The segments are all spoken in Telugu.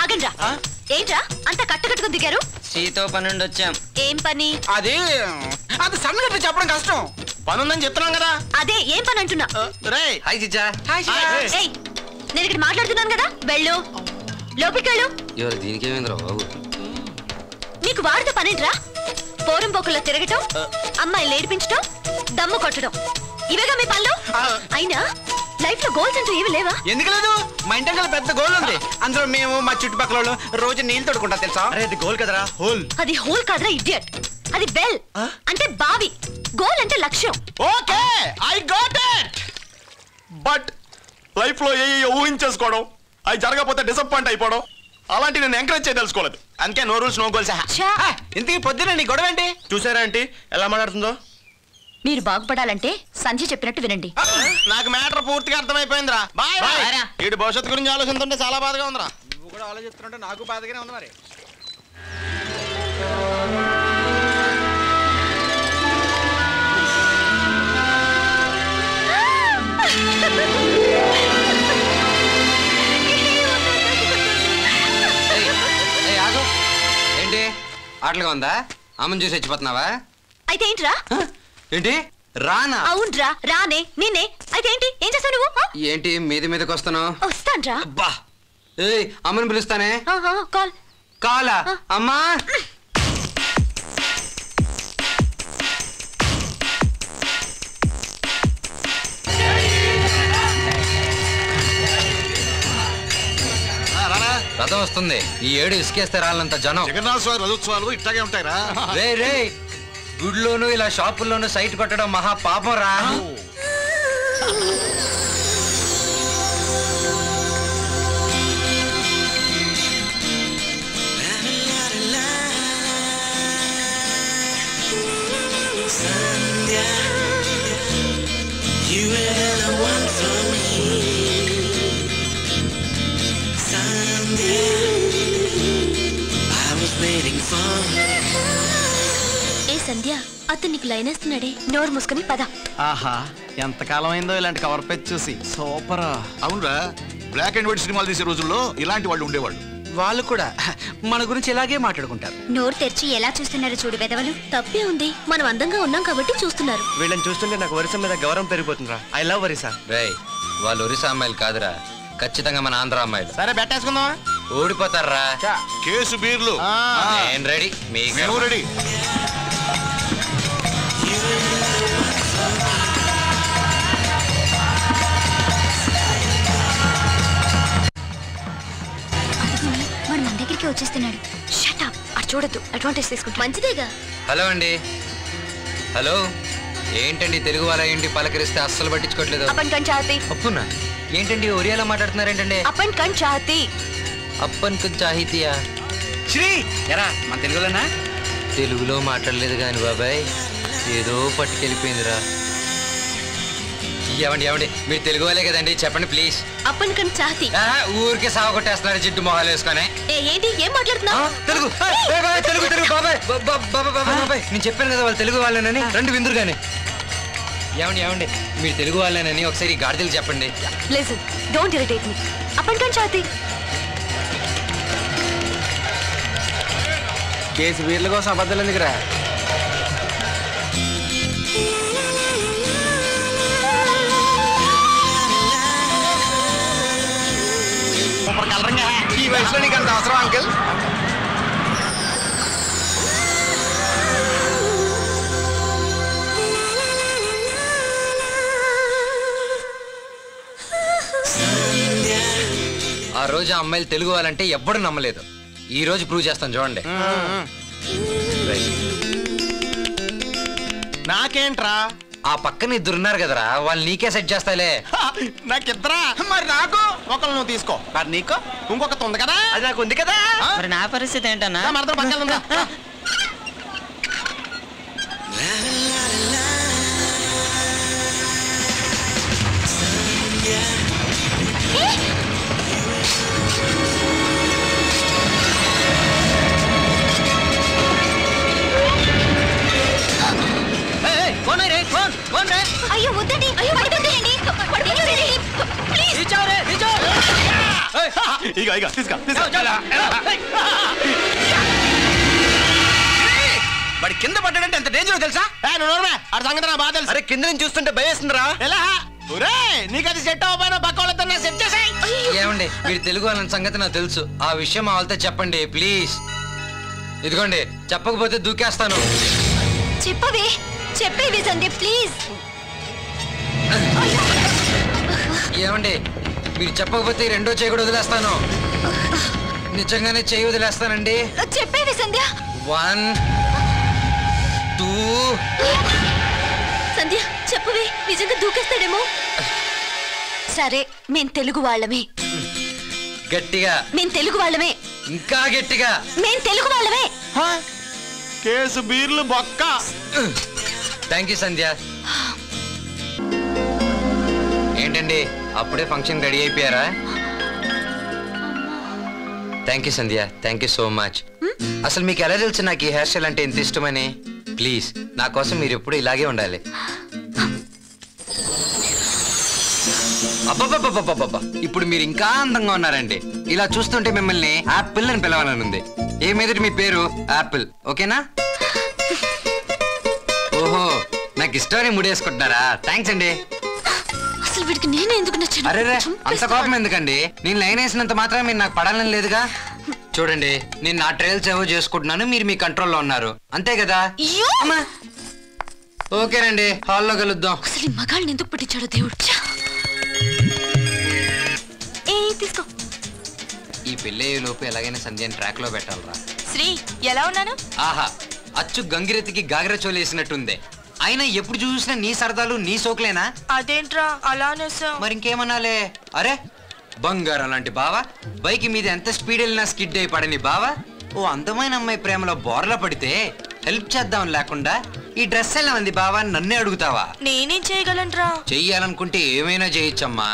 ఆగండ్రా, ఏంట్రా అంత కట్టుకట్టుకుని దిగారు? సీతో పని నుండి వచ్చాం. ఏం పని? అది సన్నగా చెప్పడం కష్టం. పని ఉందని చెప్తున్నాం కదా. అదే ఏం పని అంటున్నా? హాయ్ చిచ్చా. నేను ఇక్కడ మాట్లాడుతున్నాను కదా, వెళ్ళు, లోపలికి వెళ్ళు. ఇవాళ దీనికేమైందిరా బాబు? నీకు వాడితో పనేంట్రా? పోరం పోకుల్లో తిరగటం, అమ్మాయిలు ఏడిపించటం, దమ్ము కొట్టడం, ఇవేగా మీ పనులు? అయినా లైఫ్ లో గోల్స్ అంటూ ఏమి లేవా? ఎందుకు లేదు, మా ఇంటి పెద్ద గోల్ ఉంది. అందులో మేము మా చుట్టుపక్కల రోజు నీళ్ళు తోడుకుంటా తెలుసా? అది గోల్ కదరా, హోల్. అది హోల్ కాదురా ఇడియట్, అది బెల్ అంటే బావి, గోల్ అంటే లక్ష్యం. Okay I got it. But life లో ఏ ఊహించేసుకోవడం, అవి జరగకపోతే డిసప్పాయింట్ అయిపోవడం, అలాంటి నేను ఎంకరేజ్ చేయ తెలుసుకోలేదు. అందుకే నో రూల్స్ నో గోల్స్. ఇంతకీ పొద్దున నీ గొడవ ఏంటి? చూసారా ఆంటీ ఎలా మాట్లాడుతుందో? మీరు బాగుపడాలంటే సంధ్య చెప్పినట్టు వినండి. నాకు మ్యాటర్ పూర్తిగా అర్థమైపోయిందిరా. బాయ్. వీడి భవిష్యత్తు గురించి ఆలోచిస్తుంటే చాలా బాధగా ఉందిరా. నువ్వు కూడా ఆలోచిస్తుంటే నాకు బాధగానే ఉంది మరి. ఏంటి ఆటలుగా ఉందా? అమ్మని చూసి వచ్చిపోతున్నావా? అయితే ఏంట్రా? ఏంటి రానా? అవునరా, రానే నిన్నే. అయితే ఏంటి, ఏం చేస్తావు నువ్వు? ఏంటి మీదకి వస్తాను? వస్తాన్రా. అబ్బా, ఏయ్ అమ్మని పిలుస్తానే. కాల్. కాలా? అమ్మా రథం వస్తుంది. ఈ ఏడు ఇసుకేస్తే రాళ్ళంత జనం. జగన్నాథ స్వామి రథోత్సవాలు ఇట్లాగే ఉంటాయిరా. రే గుడ్లోను ఇలా షాపుల్లోనూ సైట్ కొట్టడం మహా పాపం రా. ఏ సంధ్య, అతను నీకు లైన్ వేస్తున్నాడే, నోరు మూసుకుని పద. ఆహా, ఎంతకాలం అయిందో ఇలాంటి కవర్ పేజ్ చూసి. సూపర్. అవునరా, బ్లాక్ అండ్ వైట్ సినిమాలు తీసే రోజుల్లో ఇలాంటి వాళ్ళు ఉండేవాళ్ళు. వాళ్ళు కూడా మన గురించి ఇలాగే మాట్లాడుకుంటారు. నోరు తెరిచి ఎలా చూస్తున్నారు చూడు బెదవలు. తప్పే ఉంది, మనం అందంగా ఉన్నాం కాబట్టి చూస్తున్నారు. వీళ్ళని చూస్తుంటే నాకు ఒరిస్సా మీద గౌరవం పెరిగిపోతుందిరా. I love Orissa. రే వాళ్ళు ఒరిస్సా అమ్మాయిలు కాదురా, ఖచ్చితంగా మన ఆంధ్ర అమ్మాయిలు. సరే బెట్టేసుకుందామా? ఓడిపోతారా? కేసు బీర్లు నేను రెడీ, మేము రెడీ. వాడు మన దగ్గరికి వచ్చేస్తున్నాడు. షట్ అప్, అటు చూడొద్దు, అడ్వాంటేజ్ తీసుకుంటా. మంచిదేగా. హలో అండి. హలో, ఏంటండి తెలుగు వాళ్ళ ఏంటి పలకరిస్తే అస్సలు పట్టించుకోవట్లేదు. అప్పన్ కన్ చాహతి. అప్పునా? ఏంటండి ఒరియాలో మాట్లాడుతున్నారు ఏంటండి? అప్పన్ కన్ చాహతి. అప్పన్ కన్ చాహితియా? శ్రీ ఎరా మన తెలుగులోనా? తెలుగులో మాట్లాడలేదు కానీ బాబాయ్, ఏదో పట్టుకెళ్ళిపోయిందిరా. ఏమండి మీరు తెలుగు వాళ్ళే కదండి, చెప్పండి ప్లీజ్. అప్పన్ కన్ చాహతి. ఊరికే సావ కొట్టేస్తున్నారు జిడ్డు మొహాలు వేసుకొని. ఏంటి ఏం మాట్లాడుతున్నావు? తెలుగు తెలుగు బాబాయ్ బాబాయ్ నేను చెప్పాను కదా వాళ్ళు తెలుగు వాళ్ళేనని. రెండు విందురు కానీ. ఏమండి మీరు తెలుగు వాళ్ళేనని ఒకసారి గాడిదలు చెప్పండి. Listen, don't irritate me. Upon కన్ చాహతి. కేసు వీళ్ళ కోసం అబద్ధాలు ఎందుకురా? ఈ వయసులో నీకు అంత అవసరం అంకిల్? ఆ రోజు ఆ అమ్మాయిలు తెలుగు వాళ్ళంటే ఎవ్వడు నమ్మలేదు. ఈ రోజు ప్రూవ్ చేస్తాను చూడండి. నాకేంట్రా? ఆ పక్కన ఇద్దరున్నారు కదరా, వాళ్ళు నీకే సెట్ చేస్తాలే. నాకిద్దరా? మరి నాకు ఒకళ్ళు నువ్వు తీసుకో. మరి నీకు ఇంకొకటి ఉంది కదా? అది నాకు ఉంది కదా. మరి నా పరిస్థితి ఏంటన్నా? మరదలు పక్కన ఉందా? అయ్యో వద్దండి, అయ్యో పడిపోతాయండి. ఇక తీసుకో వాడి కింద పడ్డాడంటే ఎంత డేంజర్ తెలుసా? ఆడ సంగతి నా బాధ తెలుసు. అరే కింద నుంచి చూస్తుంటే భయేస్తుందిరా. ఎలా నీకు అది సెట్ అవ్వకపోయినా పక్క వాళ్ళతో సెట్ చేసాయి. ఏమండి మీరు తెలుగు వాళ్ళని సంగతి నాకు తెలుసు. ఆ విషయం మా వాళ్ళతో చెప్పండి ప్లీజ్. ఇదిగోండి చెప్పకపోతే దూకేస్తాను. చెప్పవే, చెప్పేవి సంధ్య ప్లీజ్. ఏమండి మీరు చెప్పకపోతే రెండో చేయి కూడా వదిలేస్తాను. నిజంగానే చేయి వదిలేస్తానండి. చెప్పేవి సంధ్య. 1 2 సంధ్య చెప్పవే, నిజంగా దూకేస్తాడేమో. సరే మేం తెలుగు వాళ్ళమే. గట్టిగా. మేం తెలుగు వాళ్ళమే. ఇంకా గట్టిగా. మేం తెలుగు వాళ్ళమే. కేసు బీర్లు బొక్క. థ్యాంక్ యూ సంధ్య. ఏంటండి అప్పుడే ఫంక్షన్ రెడీ అయిపోయారా? Thank you Sandhya, thank you so much. అసలు మీకు ఎలా తెలుసు నాకు ఈ హెయిర్ స్టైల్ అంటే ఎంత ఇష్టమని? ప్లీజ్ నా కోసం మీరు ఎప్పుడు ఇలాగే ఉండాలి. అబ్బబ్బబ్బబ్బబ్బబ్బా, ఇప్పుడు మీరు ఇంకా అందంగా ఉన్నారండి. ఇలా చూస్తుంటే మిమ్మల్ని యాపిల్ అని పిలవాలని ఉంది. ఏ మీదటి మీ పేరు యాపిల్, ఓకేనా? ఓహో నాకు ఇష్టమని ముడేసుకుంటున్నారా? థ్యాంక్స్ అండి. అసలు వీడికి నేను ఎందుకు నచ్చాను? అరే అంత కోపం ఎందుకండి? నేను లైన్ వేసినంత మాత్రం మీరు నాకు పడాలని లేదుగా. చూడండి నేను నా ట్రయల్స్ ఏవో చేసుకుంటున్నాను, మీరు మీ కంట్రోల్లో ఉన్నారు, అంతే కదా? ఓకేనండి, హాల్లో కలుద్దాం. అసలు ఈ మగాళ్ళని ఎందుకు పట్టించాడో దేవుడు. తీసుకో. ఈ పెళ్ళయ్యే లోపు ఎలాగైనా సంధ్యని ట్రాక్ లో పెట్టాలరా. శ్రీ ఎలా ఉన్నాను? ఆహా అచ్చు గంగిరెత్తికి గాగర చోలేసినట్టుంది. అయినా ఎప్పుడు చూసినా నీ సరదాలు నీ సోకులేనా? అదేంట్రా అలానే మరి ఇంకేమనాలే. అరే బంగారం లాంటి బావా, బైక్ మీద ఎంత స్పీడ్ వెళ్ళినా స్కిడ్ అయి పడని బావా, ఓ అందమైన అమ్మాయి ప్రేమలో బోర్లా పడితే హెల్ప్ చేద్దాం లేకుండా ఈ డ్రెస్ ఎలా ఉంది బావా నన్నే అడుగుతావా? నేనేం చేయగలనురా? చెయ్యాలనుకుంటే ఏమైనా చేయొచ్చమ్మా.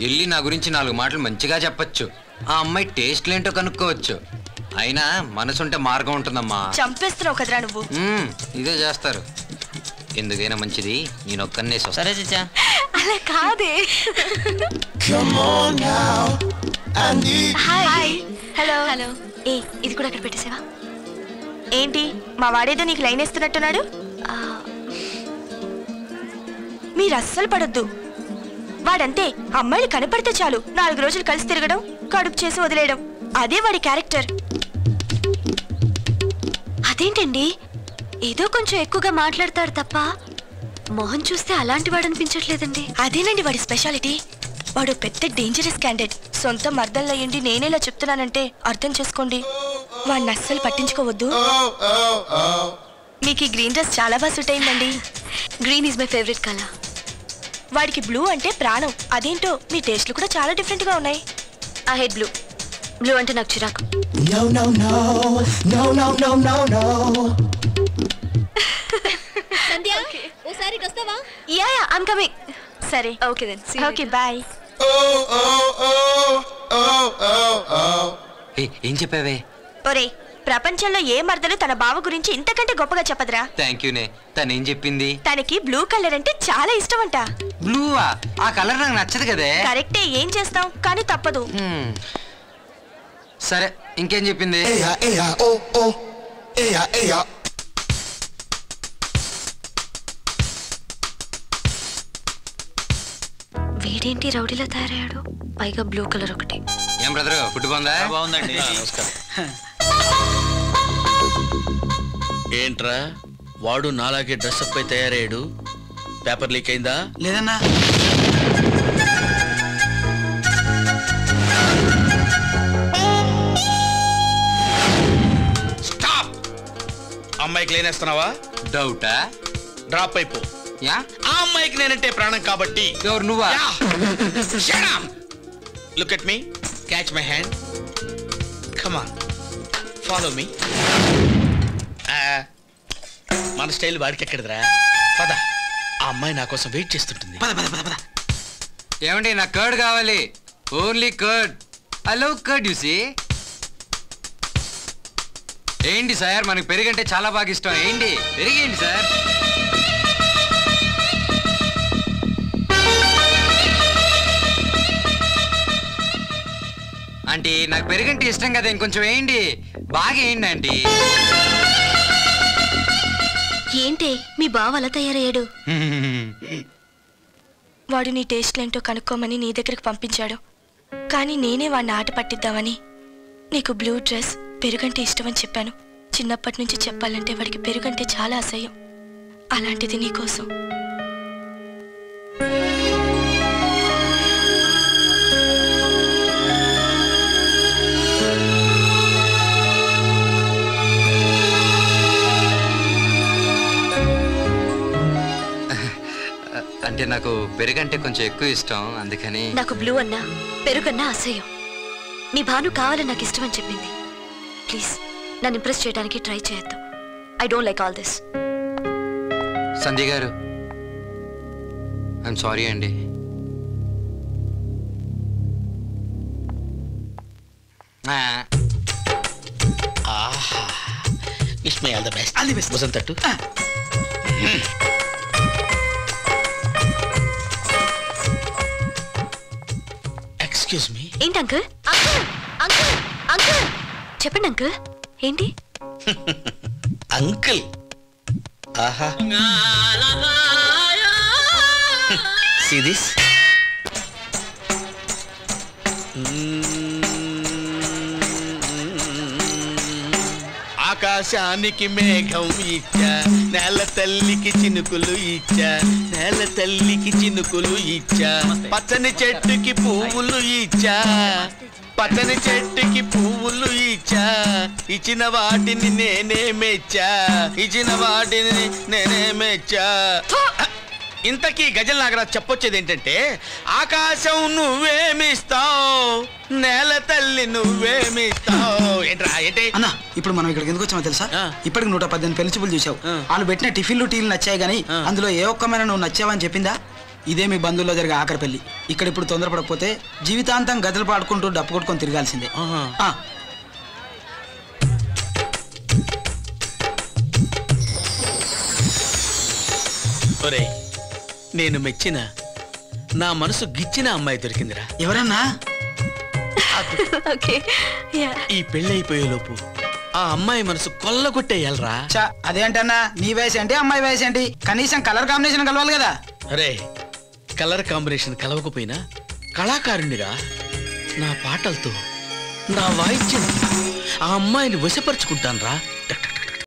వెళ్ళి నా గురించి 4 మాటలు మంచిగా చెప్పచ్చు. ఆ అమ్మాయి టేస్ట్ లేంటో కనుక్కోవచ్చు. అయినా మనసుంటే మార్గం ఉంటుందమ్మా. చంపేస్తున్నావు కదరా నువ్వు. ఇదే చేస్తారు. ఎందుకైనా మంచిది నేను ఒక్కనే. సరే చిచ్చా. అలా కాదే. హాయ్. Hello hello. ఏ ఇది కూడా అక్కడ పెట్టేసావా? ఏంటి మా వాడేదో నీకు లైన్ వేస్తున్నట్టున్నాడు? మీరు అస్సలు పడొద్దు. వాడంతే, అమ్మాయిలు కనపడితే చాలు 4 రోజులు కలిసి తిరగడం, కడుపు చేసి వదిలేయడం, అదే వాడి క్యారెక్టర్. అదేంటండి ఏదో కొంచెం ఎక్కువగా మాట్లాడతాడు తప్ప మొహం చూస్తే అలాంటి వాడు అనిపించట్లేదండి. అదేనండి వాడి స్పెషాలిటీ. వాడు పెద్ద డేంజరస్ క్యాండిడేట్. సొంత మర్దల్లయ్యండి నేనేలా చెప్తున్నానంటే అర్థం చేసుకోండి. వాడిని అస్సలు పట్టించుకోవద్దు. మీకు ఈ గ్రీన్ డ్రెస్ చాలా బాగా సూట్ అయిందండి. Green is my favourite colour. వాడికి బ్లూ అంటే ప్రాణం. అదేంటో మీ టేస్ట్లు కూడా చాలా డిఫరెంట్ గా ఉన్నాయి. I hate blue. బ్లూ అంటే నాకు చిరాకు. సంధ్య ఓసారి వస్తావా? Yeah I am coming. సరే ఓకే దెన్. Okay by. ఏం చెప్పావే? ఒరే ప్రపంచంలో ఏ మర్దలు తన బావ గురించి ఇంతకంటే గొప్పగా చెప్పదురా. థ్యాంక్ యూనే. తనేం చెప్పింది? తనకి బ్లూ కలర్ అంటే చాలా ఇష్టం అంట. బ్లూవా? ఆ కలర్ నాకు నచ్చదు కదే. కరెక్టే, ఏం చేస్తాం కానీ తప్పదు. సరే ఇంకేం చెప్పింది? వీడేంటి రౌడీలా తయారయ్యాడు, పైగా బ్లూ కలర్ ఒకటి. ఏం బ్రదర్ ఫుడ్ బాగుందా? బాగుందండి. నమస్కారం. ఏంట్రా వాడు నాలాగే డ్రెస్అప్ అయి తయారయ్యాడు? పేపర్ లీక్ అయిందా? లేదన్నా. స్టాప్. అమ్మాయికి లేనేస్తున్నావా? డౌటా? డ్రాప్ అయిపో. యా ఆ అమ్మాయికి నేనంటే ప్రాణం కాబట్టి. ఎవరు నువ్వా? Look at me, catch my hand, come on, follow me. మన స్టైల్ వాడికి ఎక్కడదిరా? పద, ఆ అమ్మాయి నా కోసం వెయిట్ చేస్తుంటుంది. పద పద పద పద. ఏమండి నాకు కర్డ్ కావాలి, only curd. I love curd you see. ఏంటి సార్ మనకి పెరుగంటే చాలా బాగా ఇష్టం. ఏంటి పెరిగేంటి సార్? ఆంటీ నాకు పెరుగంటే ఇష్టం కదా, ఇంకొంచెం వేయండి, బాగా వేయండి ఆంటీ. ఏంటి మీ బావ అలా తయారయ్యాడు? వాడు నీ టేస్ట్లేంటో కనుక్కోమని నీ దగ్గరకు పంపించాడు. కానీ నేనే వాడిని ఆట పట్టిద్దామని నీకు బ్లూ డ్రెస్, పెరుగంటే ఇష్టమని చెప్పాను. చిన్నప్పటి నుంచి చెప్పాలంటే వాడికి పెరుగంటే చాలా అసహ్యం. అలాంటిది నీకోసం. అంటే నాకు పెరుగంటే కొంచెం ఎక్కువ ఇష్టం, అందుకని. నాకు బ్లూ అన్నా పెరుగన్నా అసహ్యం. మీ భాను కావాలని నాకు ఇష్టం అని చెప్పింది. ప్లీజ్ నన్ను ఇంప్రెస్ చేయడానికి ట్రై చేయొద్దు. I don't like all this. Sandhya గారు, ఐఎమ్ సారీ అండి. Wish me all the best. Vasant తట్టు. Excuse me. ఏంటి అంకుల్? అంకుల్ అంకుల్ అంకుల్ చెప్పండి అంకుల్. ఏంటి అంకుల్? ఆహా. See this? ఆకాశానికి మేఘం ఇచ్చా, నేల తల్లికి చినుకులు ఇచ్చా, నేల తల్లికి చినుకులు ఇచ్చా, పచ్చని చెట్టుకి పువ్వులు ఇచ్చా, పచ్చని చెట్టుకి పువ్వులు ఇచ్చా, ఇచ్చిన వాటిని నేనే మెచ్చా, ఇచ్చిన వాటిని నేనే మెచ్చా. ఇంతకీ గజల్ నాగరాజ్ చెప్పొచ్చేది ఏంటంటే, ఆకాశం నువ్వేమిస్తావు, నేల తల్లి నువ్వేమిస్తావు. ఏంట్రా ఏంటి అన్న? ఇప్పుడు మనం ఇక్కడికి ఎందుకు వచ్చామో తెలుసా? ఇప్పటికి 118 పెళ్లి చూపులు చూసావు. వాళ్ళు పెట్టిన టిఫిన్లు టీలు నచ్చాయి గానీ అందులో ఏ ఒక్కమైనా నువ్వు నచ్చావని చెప్పిందా? ఇదే మీ బంధువుల్లో జరిగే ఆఖరి పెళ్లి. ఇక్కడ ఇప్పుడు తొందరపడకపోతే జీవితాంతం గజలు పాడుకుంటూ డప్పు కొట్టుకొని తిరగాల్సిందే. ఒరేయ్, నేను మెచ్చిన, నా మనసు గిచ్చిన అమ్మాయి దొరికిందిరా. ఎవరన్నా? ఈ పెళ్ళైపోయేలోపు ఆ అమ్మాయి మనసు కొల్లగొట్టేయాలరా. అదేంటన్నా, నీ వయసు ఏంటి అమ్మాయి వయసు ఏంటి? కనీసం కలర్ కాంబినేషన్ కలవాలి కదా. అరే, కలర్ కాంబినేషన్ కలవకపోయినా కళాకారుణ్ణిరా. నా పాటలతో, నా వాయిద్యంతో ఆ అమ్మాయిని వశపరుచుకుంటాను రా.